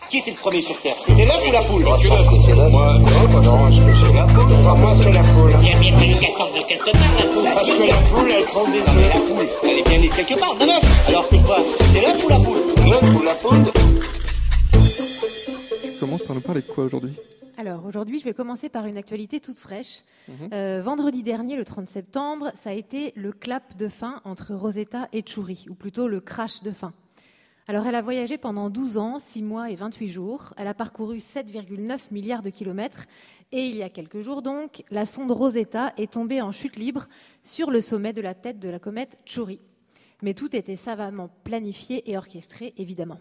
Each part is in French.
Qui était le premier sur Terre? C'était l'œuf ou la poule? Moi, je pense que c'est l'œuf. Moi, non, est-ce que c'est la poule? Pour moi, c'est la poule. Il y a bien fallu qu'elle sorte de quelque part, la poule. Parce que la poule, elle prend des œufs. La poule, elle est bien née de quelque part, de l'œuf. Alors c'est quoi? C'est l'œuf ou la poule? L'œuf ou la poule? Tu commences par nous parler de quoi aujourd'hui? Alors aujourd'hui, je vais commencer par une actualité toute fraîche. Vendredi dernier, le 30 septembre, ça a été le clap de fin entre Rosetta et Tchouri, ou plutôt le crash de fin. Alors elle a voyagé pendant 12 ans, 6 mois et 28 jours. Elle a parcouru 7,9 milliards de kilomètres. Et il y a quelques jours donc, la sonde Rosetta est tombée en chute libre sur le sommet de la tête de la comète Tchouri. Mais tout était savamment planifié et orchestré, évidemment.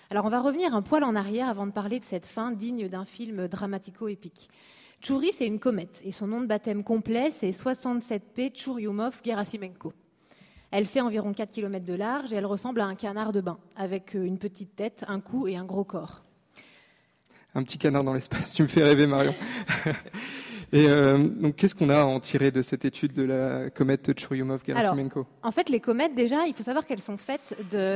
Alors on va revenir un poil en arrière avant de parler de cette fin digne d'un film dramatico-épique. Tchouri, c'est une comète et son nom de baptême complet, c'est 67P Tchourioumov-Gerasimenko. Elle fait environ 4 km de large et elle ressemble à un canard de bain, avec une petite tête, un cou et un gros corps. Un petit canard dans l'espace, tu me fais rêver, Marion. Et donc, qu'est-ce qu'on a à en tirer de cette étude de la comète Tchourioumov-Gerasimenko? En fait, les comètes, déjà, il faut savoir qu'elles sont faites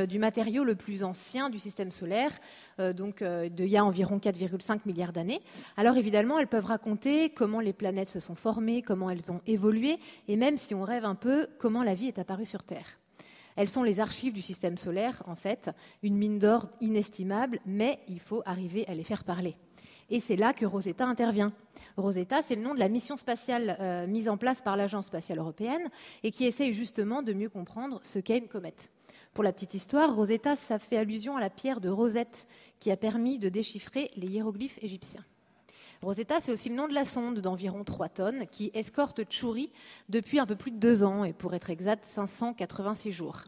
du matériau le plus ancien du système solaire, il y a environ 4,5 milliards d'années. Alors, évidemment, elles peuvent raconter comment les planètes se sont formées, comment elles ont évolué, et même, si on rêve un peu, comment la vie est apparue sur Terre. Elles sont les archives du système solaire, en fait, une mine d'or inestimable, mais il faut arriver à les faire parler. Et c'est là que Rosetta intervient. Rosetta, c'est le nom de la mission spatiale mise en place par l'Agence spatiale européenne et qui essaye justement de mieux comprendre ce qu'est une comète. Pour la petite histoire, Rosetta, ça fait allusion à la pierre de Rosette qui a permis de déchiffrer les hiéroglyphes égyptiens. Rosetta, c'est aussi le nom de la sonde d'environ 3 tonnes qui escorte Tchouri depuis un peu plus de 2 ans et pour être exact, 586 jours.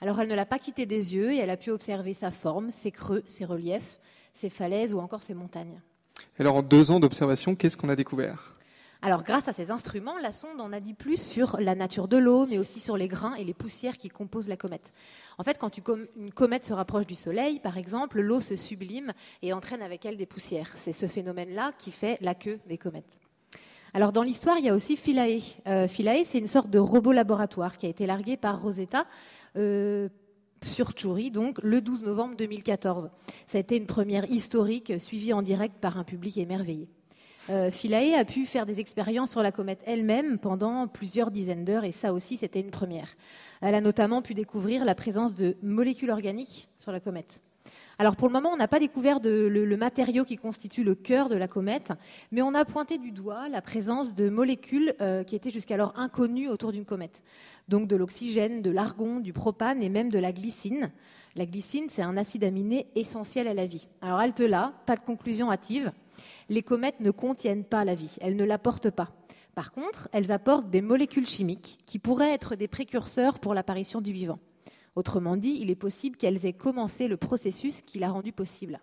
Alors elle ne l'a pas quitté des yeux et elle a pu observer sa forme, ses creux, ses reliefs, ses falaises ou encore ses montagnes. Alors, en 2 ans d'observation, qu'est-ce qu'on a découvert? Alors, grâce à ces instruments, la sonde en a dit plus sur la nature de l'eau, mais aussi sur les grains et les poussières qui composent la comète. En fait, quand une comète se rapproche du Soleil, par exemple, l'eau se sublime et entraîne avec elle des poussières. C'est ce phénomène-là qui fait la queue des comètes. Alors, dans l'histoire, il y a aussi Philae. Philae, c'est une sorte de robot laboratoire qui a été largué par Rosetta sur Tchouri, donc le 12 novembre 2014. Ça a été une première historique suivie en direct par un public émerveillé. Philae a pu faire des expériences sur la comète elle-même pendant plusieurs dizaines d'heures et ça aussi c'était une première. Elle a notamment pu découvrir la présence de molécules organiques sur la comète. Alors pour le moment on n'a pas découvert le matériau qui constitue le cœur de la comète, mais on a pointé du doigt la présence de molécules qui étaient jusqu'alors inconnues autour d'une comète. Donc de l'oxygène, de l'argon, du propane et même de la glycine. La glycine c'est un acide aminé essentiel à la vie. Alors halte là, pas de conclusion hâtive. Les comètes ne contiennent pas la vie, elles ne l'apportent pas. Par contre, elles apportent des molécules chimiques qui pourraient être des précurseurs pour l'apparition du vivant. Autrement dit, il est possible qu'elles aient commencé le processus qui l'a rendu possible.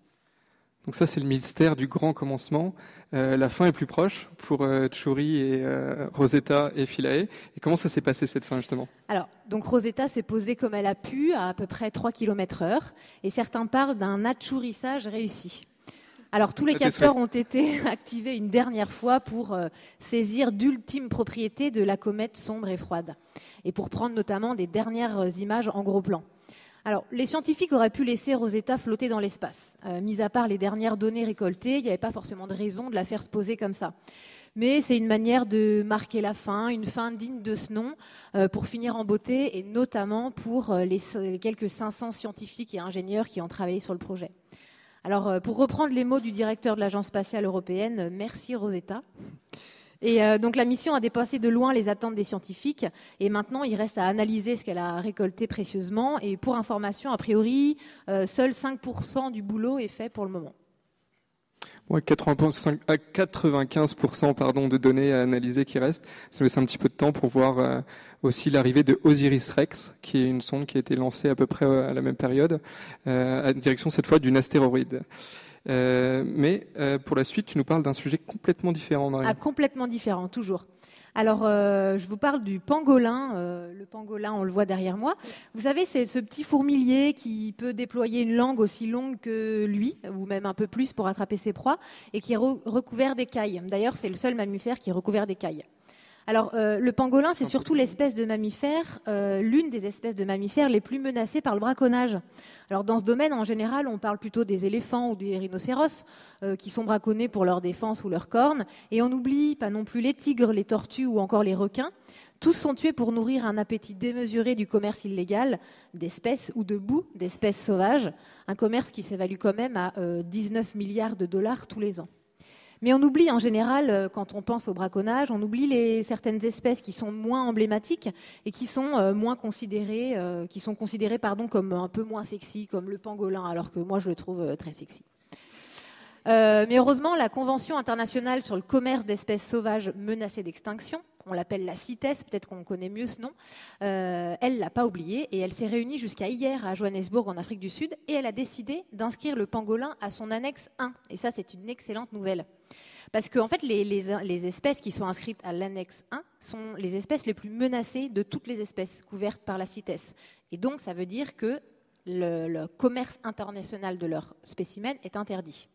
Donc ça, c'est le mystère du grand commencement. La fin est plus proche pour Tchouri et Rosetta et Philae. Et comment ça s'est passé cette fin, justement? Alors, donc Rosetta s'est posée comme elle a pu, à peu près 3 km/h. Et certains parlent d'un atchourissage réussi. Alors, tous les capteurs ont été activés une dernière fois pour saisir d'ultimes propriétés de la comète sombre et froide et pour prendre notamment des dernières images en gros plan. Alors, les scientifiques auraient pu laisser Rosetta flotter dans l'espace. Mis à part les dernières données récoltées, il n'y avait pas forcément de raison de la faire se poser comme ça. Mais c'est une manière de marquer la fin, une fin digne de ce nom, pour finir en beauté et notamment pour les quelques 500 scientifiques et ingénieurs qui ont travaillé sur le projet. Alors, pour reprendre les mots du directeur de l'Agence spatiale européenne, merci Rosetta. Et donc la mission a dépassé de loin les attentes des scientifiques et maintenant il reste à analyser ce qu'elle a récolté précieusement et pour information, a priori, seuls 5% du boulot est fait pour le moment. Ouais, 95% de données à analyser qui restent. Ça laisse un petit peu de temps pour voir aussi l'arrivée de Osiris-Rex, qui est une sonde qui a été lancée à peu près à la même période, à direction cette fois d'une astéroïde. Mais pour la suite, tu nous parles d'un sujet complètement différent, Marion. Ah, complètement différent, toujours. Alors, je vous parle du pangolin. Le pangolin, on le voit derrière moi. Vous savez, c'est ce petit fourmilier qui peut déployer une langue aussi longue que lui, ou même un peu plus pour attraper ses proies, et qui est recouvert d'écailles. D'ailleurs, c'est le seul mammifère qui est recouvert d'écailles. Alors, le pangolin, c'est surtout l'espèce de mammifère, l'une des espèces de mammifères les plus menacées par le braconnage. Alors, dans ce domaine, en général, on parle plutôt des éléphants ou des rhinocéros qui sont braconnés pour leur défense ou leurs cornes. Et on n'oublie pas non plus les tigres, les tortues ou encore les requins. Tous sont tués pour nourrir un appétit démesuré du commerce illégal d'espèces ou de boues d'espèces sauvages. Un commerce qui s'évalue quand même à 19 milliards de dollars tous les ans. Mais on oublie en général, quand on pense au braconnage, on oublie certaines espèces qui sont moins emblématiques et qui sont moins considérées, comme un peu moins sexy, comme le pangolin, alors que moi je le trouve très sexy. Mais heureusement, la Convention internationale sur le commerce d'espèces sauvages menacées d'extinction, on l'appelle la CITES, peut-être qu'on connaît mieux ce nom, elle ne l'a pas oublié et elle s'est réunie jusqu'à hier à Johannesburg en Afrique du Sud et elle a décidé d'inscrire le pangolin à son annexe 1. Et ça, c'est une excellente nouvelle. Parce que en fait, les espèces qui sont inscrites à l'annexe 1 sont les espèces les plus menacées de toutes les espèces couvertes par la CITES. Et donc, ça veut dire que le commerce international de leurs spécimens est interdit.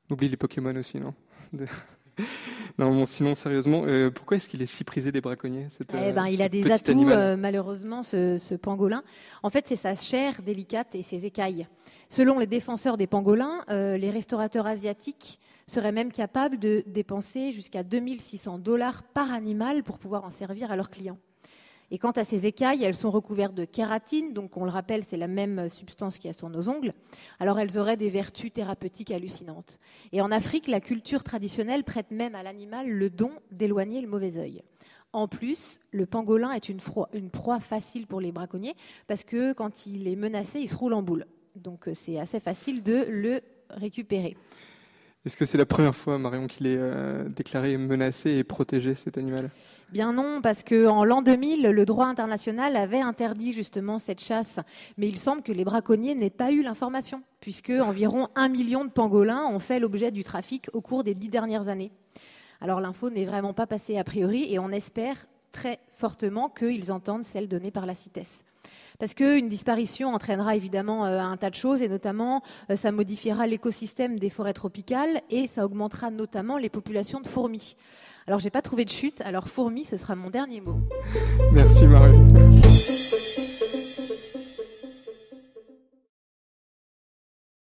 On oublie les Pokémon aussi, non? Non, bon, sinon, sérieusement, pourquoi est-ce qu'il est si prisé des braconniers? Il a des atouts, malheureusement, ce pangolin. En fait, c'est sa chair délicate et ses écailles. Selon les défenseurs des pangolins, les restaurateurs asiatiques seraient même capables de dépenser jusqu'à 2600 $ par animal pour pouvoir en servir à leurs clients. Et quant à ces écailles, elles sont recouvertes de kératine, donc on le rappelle, c'est la même substance qu'il y a sur nos ongles. Alors elles auraient des vertus thérapeutiques hallucinantes. Et en Afrique, la culture traditionnelle prête même à l'animal le don d'éloigner le mauvais œil. En plus, le pangolin est une proie facile pour les braconniers, parce que quand il est menacé, il se roule en boule. Donc c'est assez facile de le récupérer. Est-ce que c'est la première fois, Marion, qu'il est déclaré menacé et protégé, cet animal? Bien non, parce qu'en l'an 2000, le droit international avait interdit justement cette chasse. Mais il semble que les braconniers n'aient pas eu l'information, puisque environ 1 million de pangolins ont fait l'objet du trafic au cours des 10 dernières années. Alors l'info n'est vraiment pas passée a priori, et on espère très fortement qu'ils entendent celle donnée par la CITES. Parce qu'une disparition entraînera évidemment un tas de choses, et notamment ça modifiera l'écosystème des forêts tropicales et ça augmentera notamment les populations de fourmis. Alors j'ai pas trouvé de chute, alors fourmis, ce sera mon dernier mot. Merci Marion.